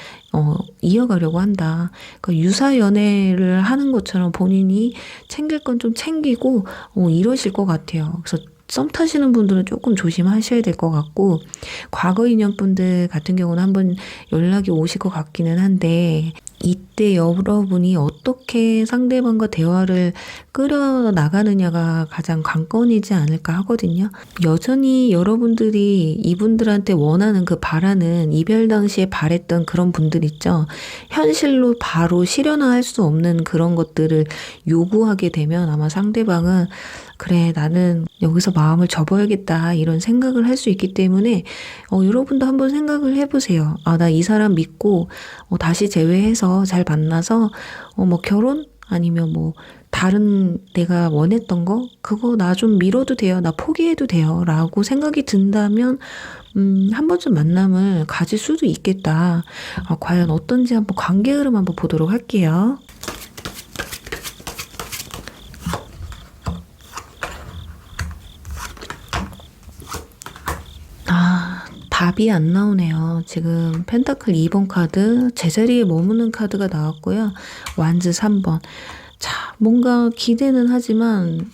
A: 이어가려고 한다. 그러니까 유사 연애를 하는 것처럼 본인이 챙길 건 좀 챙기고 이러실 것 같아요. 그래서 썸 타시는 분들은 조금 조심하셔야 될 것 같고, 과거 인연분들 같은 경우는 한번 연락이 오실 것 같기는 한데, 이때 여러분이 어떻게 상대방과 대화를 끌어나가느냐가 가장 관건이지 않을까 하거든요. 여전히 여러분들이 이분들한테 원하는 그 바라는 이별 당시에 바랬던 그런 분들 있죠. 현실로 바로 실현화할 수 없는 그런 것들을 요구하게 되면 아마 상대방은 그래, 나는 여기서 마음을 접어야겠다 이런 생각을 할 수 있기 때문에 여러분도 한번 생각을 해보세요. 나 이 사람 믿고 다시 재회해서 잘 만나서 뭐 결혼 아니면 뭐 다른 내가 원했던 거 그거 나 좀 미뤄도 돼요. 나 포기해도 돼요. 라고 생각이 든다면 한 번쯤 만남을 가질 수도 있겠다. 과연 어떤지 한번 관계 흐름 한번 보도록 할게요. 답이 안 나오네요. 지금 펜타클 2번 카드, 제자리에 머무는 카드가 나왔고요. 완즈 3번. 자, 뭔가 기대는 하지만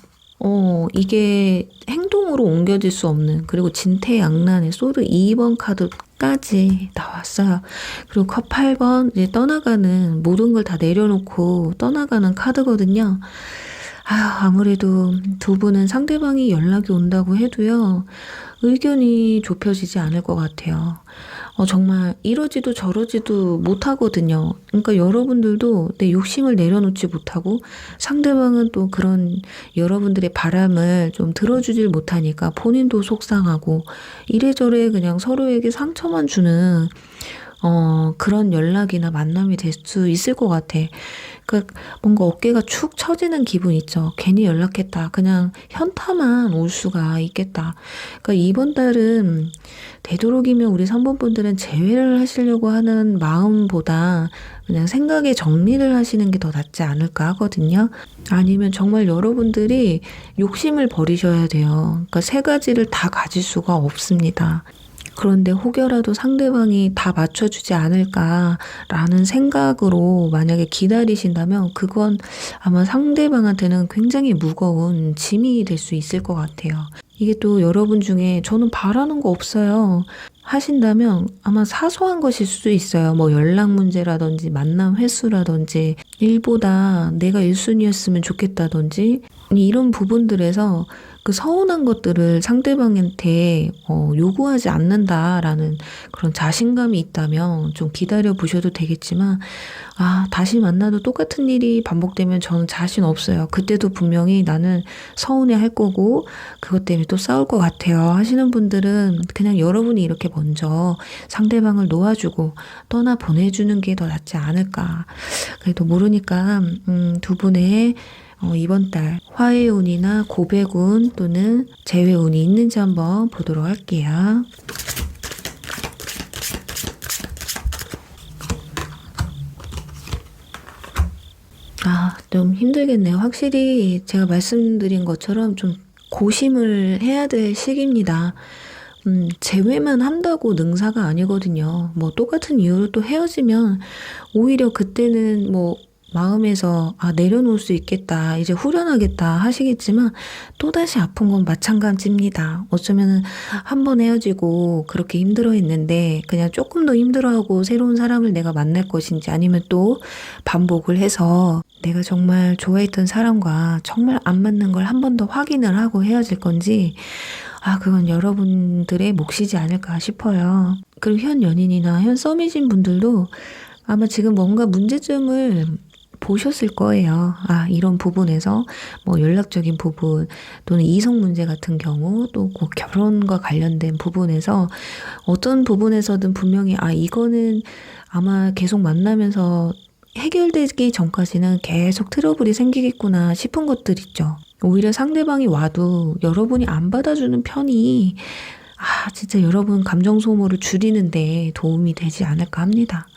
A: 이게 행동으로 옮겨질 수 없는, 그리고 진퇴양난의 소드 2번 카드까지 나왔어요. 그리고 컵 8번, 이제 떠나가는, 모든 걸 다 내려놓고 떠나가는 카드거든요. 아무래도 두 분은 상대방이 연락이 온다고 해도요, 의견이 좁혀지지 않을 것 같아요. 정말 이러지도 저러지도 못하거든요. 그러니까 여러분들도 내 욕심을 내려놓지 못하고 상대방은 또 그런 여러분들의 바람을 좀 들어주질 못하니까 본인도 속상하고 이래저래 그냥 서로에게 상처만 주는 그런 연락이나 만남이 될 수 있을 것 같아. 그러니까 뭔가 어깨가 축 처지는 기분 있죠. 괜히 연락했다. 그냥 현타만 올 수가 있겠다. 그러니까 이번 달은 되도록이면 우리 3번 분들은 재회를 하시려고 하는 마음보다 그냥 생각의 정리를 하시는 게 더 낫지 않을까 하거든요. 아니면 정말 여러분들이 욕심을 버리셔야 돼요. 그러니까 세 가지를 다 가질 수가 없습니다. 그런데 혹여라도 상대방이 다 맞춰주지 않을까라는 생각으로 만약에 기다리신다면 그건 아마 상대방한테는 굉장히 무거운 짐이 될 수 있을 것 같아요. 이게 또 여러분 중에 저는 바라는 거 없어요 하신다면 아마 사소한 것일 수도 있어요. 뭐 연락 문제라든지 만남 횟수라든지 일보다 내가 1순위였으면 좋겠다든지 이런 부분들에서 그 서운한 것들을 상대방한테 요구하지 않는다라는 그런 자신감이 있다면 좀 기다려 보셔도 되겠지만 다시 만나도 똑같은 일이 반복되면 저는 자신 없어요. 그때도 분명히 나는 서운해 할 거고 그것 때문에 또 싸울 것 같아요 하시는 분들은 그냥 여러분이 이렇게 먼저 상대방을 놓아주고 떠나 보내주는 게 더 낫지 않을까. 그래도 모르니까 두 분의 이번 달 화해 운이나 고백 운 또는 재회 운이 있는지 한번 보도록 할게요. 좀 힘들겠네요. 확실히 제가 말씀드린 것처럼 좀 고심을 해야 될 시기입니다. 재회만 한다고 능사가 아니거든요. 뭐 똑같은 이유로 또 헤어지면 오히려 그때는 뭐 마음에서 내려놓을 수 있겠다, 이제 후련하겠다 하시겠지만 또다시 아픈 건 마찬가지입니다. 어쩌면 한 번 헤어지고 그렇게 힘들어했는데 그냥 조금 더 힘들어하고 새로운 사람을 내가 만날 것인지 아니면 또 반복을 해서 내가 정말 좋아했던 사람과 정말 안 맞는 걸 한 번 더 확인을 하고 헤어질 건지 그건 여러분들의 몫이지 않을까 싶어요. 그리고 현 연인이나 현 썸이신 분들도 아마 지금 뭔가 문제점을 보셨을 거예요. 이런 부분에서 뭐 연락적인 부분 또는 이성 문제 같은 경우 또 꼭 결혼과 관련된 부분에서 어떤 부분에서든 분명히 이거는 아마 계속 만나면서 해결되기 전까지는 계속 트러블이 생기겠구나 싶은 것들 있죠. 오히려 상대방이 와도 여러분이 안 받아주는 편이 진짜 여러분 감정 소모를 줄이는데 도움이 되지 않을까 합니다.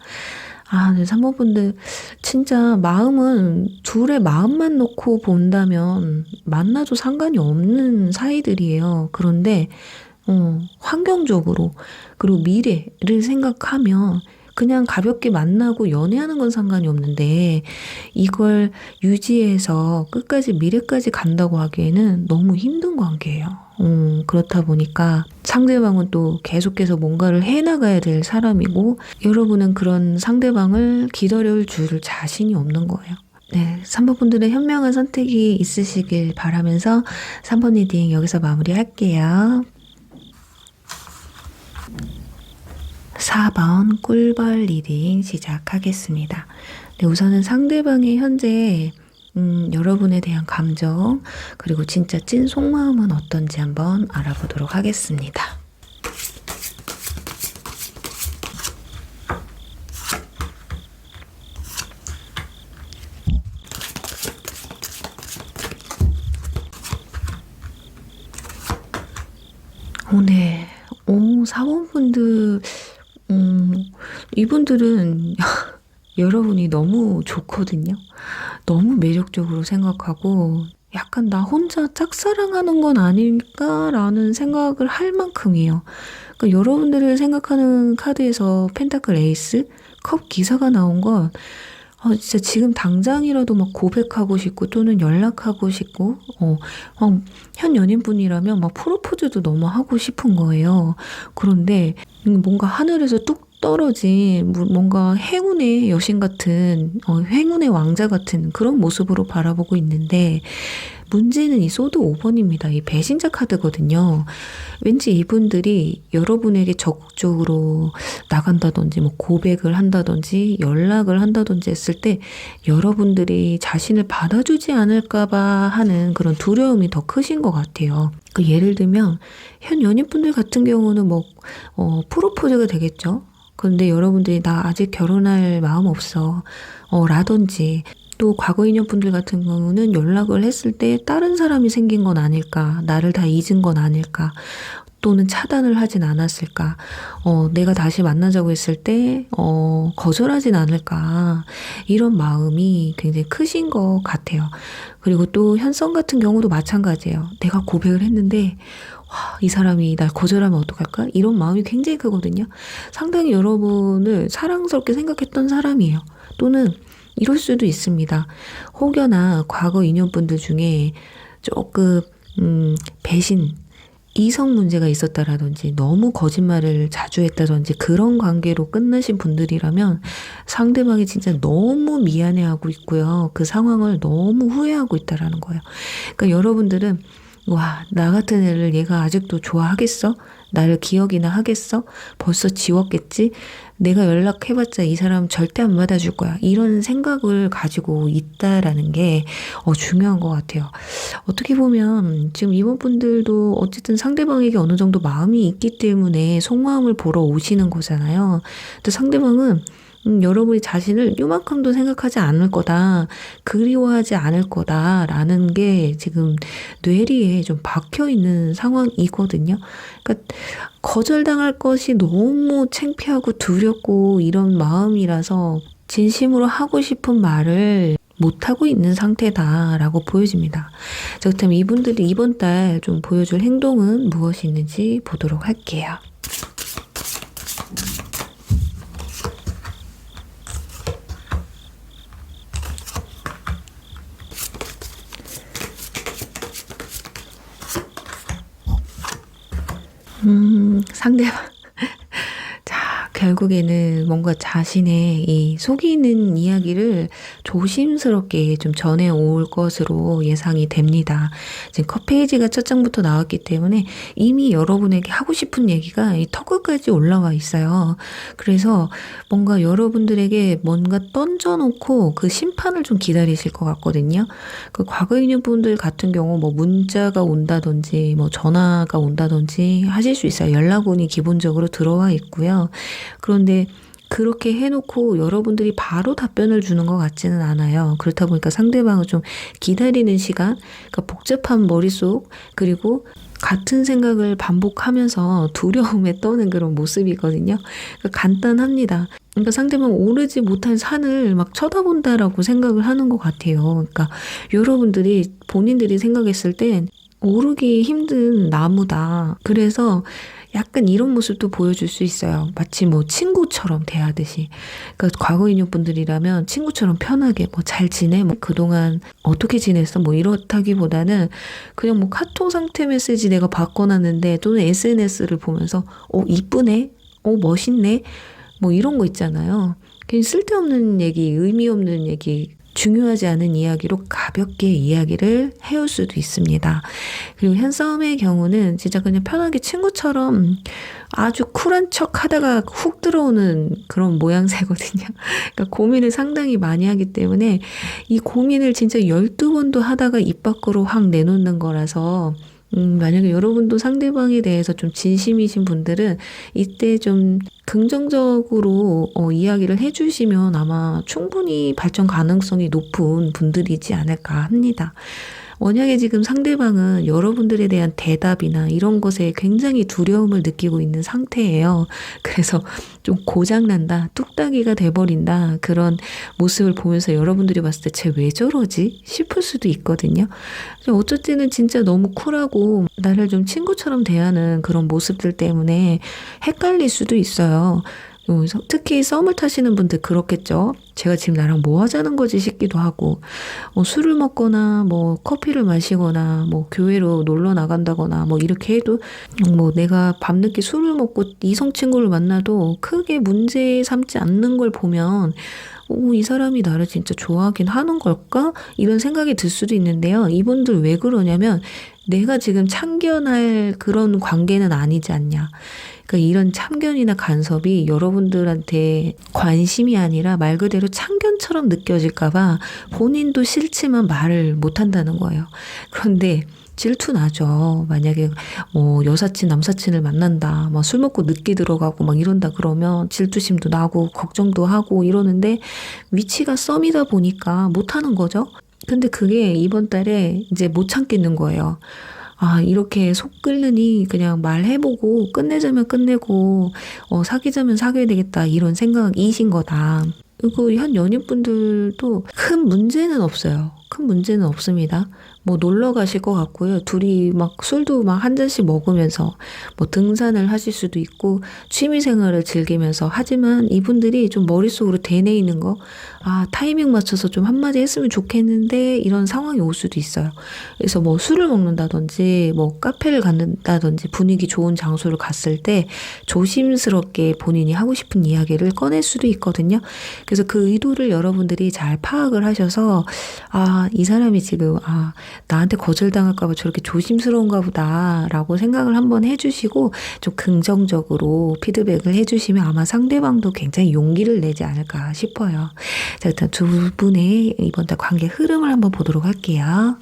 A: 네, 3번 분들 진짜 마음은 둘의 마음만 놓고 본다면 만나도 상관이 없는 사이들이에요. 그런데 환경적으로 그리고 미래를 생각하면 그냥 가볍게 만나고 연애하는 건 상관이 없는데 이걸 유지해서 끝까지 미래까지 간다고 하기에는 너무 힘든 관계예요. 그렇다 보니까 상대방은 또 계속해서 뭔가를 해나가야 될 사람이고 여러분은 그런 상대방을 기다려줄 줄 자신이 없는 거예요. 네, 3번 분들의 현명한 선택이 있으시길 바라면서 3번 리딩 여기서 마무리할게요. 4번 꿀벌 리딩 시작하겠습니다. 네, 우선은 상대방의 현재 여러분에 대한 감정 그리고 진짜 찐 속마음은 어떤지 한번 알아보도록 하겠습니다. 네. 사원분들, 음, 이분들은 여러분이 너무 좋거든요. 너무 매력적으로 생각하고, 약간 나 혼자 짝사랑하는 건 아닐까라는 생각을 할 만큼이에요. 그러니까 여러분들을 생각하는 카드에서 펜타클 에이스, 컵 기사가 나온 건 진짜 지금 당장이라도 막 고백하고 싶고 또는 연락하고 싶고 현 연인분이라면 막 프로포즈도 너무 하고 싶은 거예요. 그런데 뭔가 하늘에서 뚝 떨어진 뭔가 행운의 여신 같은 행운의 왕자 같은 그런 모습으로 바라보고 있는데 문제는 이 소드 5번입니다. 이 배신자 카드거든요. 왠지 이분들이 여러분에게 적극적으로 나간다든지 뭐 고백을 한다든지 연락을 한다든지 했을 때 여러분들이 자신을 받아주지 않을까봐 하는 그런 두려움이 더 크신 것 같아요. 그 예를 들면 현 연인분들 같은 경우는 뭐 프로포즈가 되겠죠. 그런데 여러분들이 나 아직 결혼할 마음 없어 라든지 또 과거 인연분들 같은 경우는 연락을 했을 때 다른 사람이 생긴 건 아닐까, 나를 다 잊은 건 아닐까, 또는 차단을 하진 않았을까, 내가 다시 만나자고 했을 때 거절하진 않을까, 이런 마음이 굉장히 크신 것 같아요. 그리고 또 현성 같은 경우도 마찬가지예요. 내가 고백을 했는데 이 사람이 날 거절하면 어떡할까? 이런 마음이 굉장히 크거든요. 상당히 여러분을 사랑스럽게 생각했던 사람이에요. 또는 이럴 수도 있습니다. 혹여나 과거 인연분들 중에 조금 배신, 이성 문제가 있었다라든지 너무 거짓말을 자주 했다든지 그런 관계로 끝나신 분들이라면 상대방이 진짜 너무 미안해하고 있고요. 그 상황을 너무 후회하고 있다라는 거예요. 그러니까 여러분들은 와, 나 같은 애를 얘가 아직도 좋아하겠어? 나를 기억이나 하겠어? 벌써 지웠겠지? 내가 연락해봤자 이 사람 절대 안 받아줄 거야. 이런 생각을 가지고 있다라는 게 중요한 것 같아요. 어떻게 보면 지금 이번 분들도 어쨌든 상대방에게 어느 정도 마음이 있기 때문에 속마음을 보러 오시는 거잖아요. 근데 상대방은 여러분이 자신을 요만큼도 생각하지 않을 거다, 그리워하지 않을 거다라는 게 지금 뇌리에 좀 박혀 있는 상황이거든요. 그러니까 거절당할 것이 너무 창피하고 두렵고 이런 마음이라서 진심으로 하고 싶은 말을 못하고 있는 상태다라고 보여집니다. 자, 그렇다면 이분들이 이번 달 좀 보여줄 행동은 무엇이 있는지 보도록 할게요. 상대방. 자, 결국에는 뭔가 자신의 이 속이는 이야기를 조심스럽게 좀 전해올 것으로 예상이 됩니다. 지금 컷 페이지가 첫 장부터 나왔기 때문에 이미 여러분에게 하고 싶은 얘기가 이 턱끝까지 올라와 있어요. 그래서 뭔가 여러분들에게 뭔가 던져놓고 그 심판을 좀 기다리실 것 같거든요. 그 과거 인연분들 같은 경우 뭐 문자가 온다든지 뭐 전화가 온다든지 하실 수 있어요. 연락운이 기본적으로 들어와 있고요. 그런데 그렇게 해놓고 여러분들이 바로 답변을 주는 것 같지는 않아요. 그렇다 보니까 상대방을 좀 기다리는 시간, 그러니까 복잡한 머릿속, 그리고 같은 생각을 반복하면서 두려움에 떠는 그런 모습이거든요. 그러니까 간단합니다. 그러니까 상대방 오르지 못한 산을 막 쳐다본다라고 생각을 하는 것 같아요. 그러니까 여러분들이 본인들이 생각했을 땐 오르기 힘든 나무다. 그래서 약간 이런 모습도 보여줄 수 있어요. 마치 뭐 친구처럼 대하듯이. 그러니까 과거 인연분들이라면 친구처럼 편하게 뭐 잘 지내? 뭐 그동안 어떻게 지냈어? 뭐 이렇다기보다는 그냥 뭐 카톡 상태 메시지 내가 바꿔놨는데 또는 SNS를 보면서 이쁘네? 멋있네? 뭐 이런 거 있잖아요. 그냥 쓸데없는 얘기, 의미 없는 얘기, 중요하지 않은 이야기로 가볍게 이야기를 해올 수도 있습니다. 그리고 현싸움의 경우는 진짜 그냥 편하게 친구처럼 아주 쿨한 척 하다가 훅 들어오는 그런 모양새거든요. 그러니까 고민을 상당히 많이 하기 때문에 이 고민을 진짜 12번도 하다가 입 밖으로 확 내놓는 거라서 만약에 여러분도 상대방에 대해서 좀 진심이신 분들은 이때 좀 긍정적으로 이야기를 해주시면 아마 충분히 발전 가능성이 높은 분들이지 않을까 합니다. 만약에 지금 상대방은 여러분들에 대한 대답이나 이런 것에 굉장히 두려움을 느끼고 있는 상태예요. 그래서 좀 고장난다, 뚝딱이가 돼버린다, 그런 모습을 보면서 여러분들이 봤을 때 쟤 왜 저러지? 싶을 수도 있거든요. 어쩔 때는 진짜 너무 쿨하고 나를 좀 친구처럼 대하는 그런 모습들 때문에 헷갈릴 수도 있어요. 특히 썸을 타시는 분들 그렇겠죠. 제가 지금 나랑 뭐 하자는 거지 싶기도 하고, 술을 먹거나 뭐 커피를 마시거나 뭐 교회로 놀러 나간다거나 뭐 이렇게 해도 뭐 내가 밤늦게 술을 먹고 이성 친구를 만나도 크게 문제 삼지 않는 걸 보면 이 사람이 나를 진짜 좋아하긴 하는 걸까? 이런 생각이 들 수도 있는데요. 이분들 왜 그러냐면 내가 지금 참견할 그런 관계는 아니지 않냐. 그러니까 이런 참견이나 간섭이 여러분들한테 관심이 아니라 말 그대로 참견처럼 느껴질까봐 본인도 싫지만 말을 못한다는 거예요. 그런데 질투나죠. 만약에 여사친 남사친을 만난다, 막 술 먹고 늦게 들어가고 막 이런다 그러면 질투심도 나고 걱정도 하고 이러는데 위치가 썸이다 보니까 못하는 거죠. 근데 그게 이번 달에 이제 못 참겠는 거예요. 이렇게 속 끓느니 그냥 말해보고 끝내자면 끝내고 사귀자면 사귀어야 되겠다, 이런 생각이신 거다. 그리고 현 연인분들도 큰 문제는 없어요. 큰 문제는 없습니다. 뭐 놀러 가실 것 같고요. 둘이 막 술도 막 한 잔씩 먹으면서 뭐 등산을 하실 수도 있고 취미 생활을 즐기면서, 하지만 이분들이 좀 머릿속으로 되뇌이는 거, 타이밍 맞춰서 좀 한마디 했으면 좋겠는데 이런 상황이 올 수도 있어요. 그래서 뭐 술을 먹는다든지 뭐 카페를 간다든지 분위기 좋은 장소를 갔을 때 조심스럽게 본인이 하고 싶은 이야기를 꺼낼 수도 있거든요. 그래서 그 의도를 여러분들이 잘 파악을 하셔서 이 사람이 지금 나한테 거절당할까 봐 저렇게 조심스러운가 보다 라고 생각을 한번 해주시고 좀 긍정적으로 피드백을 해주시면 아마 상대방도 굉장히 용기를 내지 않을까 싶어요. 자, 일단 두 분의 이번 달 관계 흐름을 한번 보도록 할게요.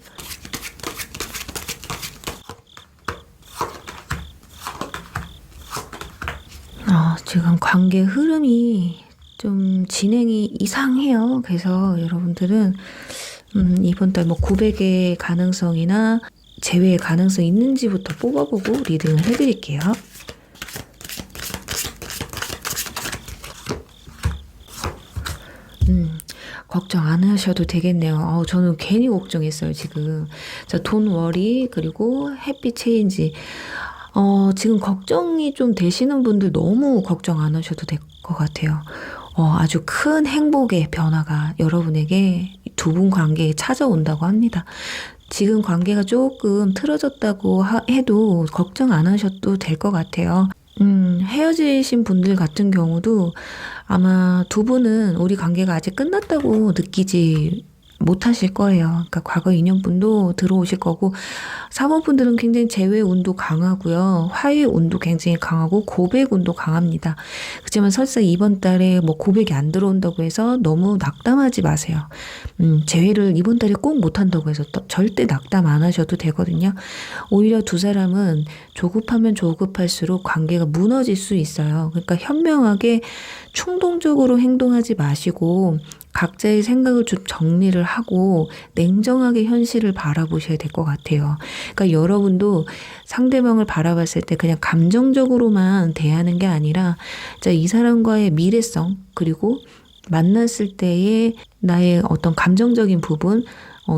A: 지금 관계 흐름이 좀 진행이 이상해요. 그래서 여러분들은 이번 달 뭐 고백의 가능성이나 재회의 가능성이 있는지부터 뽑아보고 리딩을 해드릴게요. 걱정 안 하셔도 되겠네요. 저는 괜히 걱정했어요, 지금. 자, 돈 워리, 그리고 해피 체인지. 지금 걱정이 좀 되시는 분들 너무 걱정 안 하셔도 될 것 같아요. 아주 큰 행복의 변화가 여러분에게 두 분 관계에 찾아온다고 합니다. 지금 관계가 조금 틀어졌다고 해도 걱정 안 하셔도 될 것 같아요. 헤어지신 분들 같은 경우도 아마 두 분은 우리 관계가 아직 끝났다고 느끼지 못하실 거예요. 그러니까 과거 인연분도 들어오실 거고, 사모분들은 굉장히 재회 운도 강하고요. 화해 운도 굉장히 강하고 고백 운도 강합니다. 그렇지만 설사 이번 달에 뭐 고백이 안 들어온다고 해서 너무 낙담하지 마세요. 재회를 이번 달에 꼭 못한다고 해서 절대 낙담 안 하셔도 되거든요. 오히려 두 사람은 조급하면 조급할수록 관계가 무너질 수 있어요. 그러니까 현명하게 충동적으로 행동하지 마시고 각자의 생각을 좀 정리를 하고 냉정하게 현실을 바라보셔야 될 것 같아요. 그러니까 여러분도 상대방을 바라봤을 때 그냥 감정적으로만 대하는 게 아니라 이 사람과의 미래성, 그리고 만났을 때의 나의 어떤 감정적인 부분,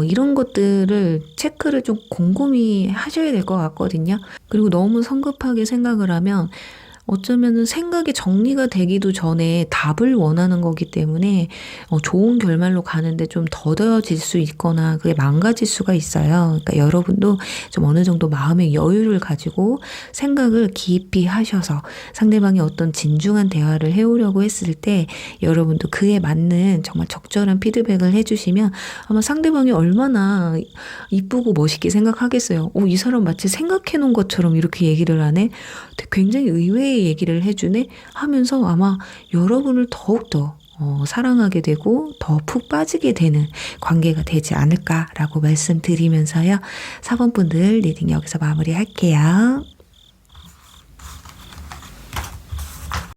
A: 이런 것들을 체크를 좀 곰곰이 하셔야 될 것 같거든요. 그리고 너무 성급하게 생각을 하면 어쩌면은 생각이 정리가 되기도 전에 답을 원하는 거기 때문에 좋은 결말로 가는데 좀 더뎌질 수 있거나 그게 망가질 수가 있어요. 그러니까 여러분도 좀 어느 정도 마음의 여유를 가지고 생각을 깊이 하셔서 상대방이 어떤 진중한 대화를 해오려고 했을 때 여러분도 그에 맞는 정말 적절한 피드백을 해주시면 아마 상대방이 얼마나 이쁘고 멋있게 생각하겠어요. 이 사람 마치 생각해 놓은 것처럼 이렇게 얘기를 하네. 굉장히 의외의 얘기를 해주네 하면서 아마 여러분을 더욱더 사랑하게 되고 더 푹 빠지게 되는 관계가 되지 않을까라고 말씀드리면서요. 4번 분들 리딩 여기서 마무리할게요.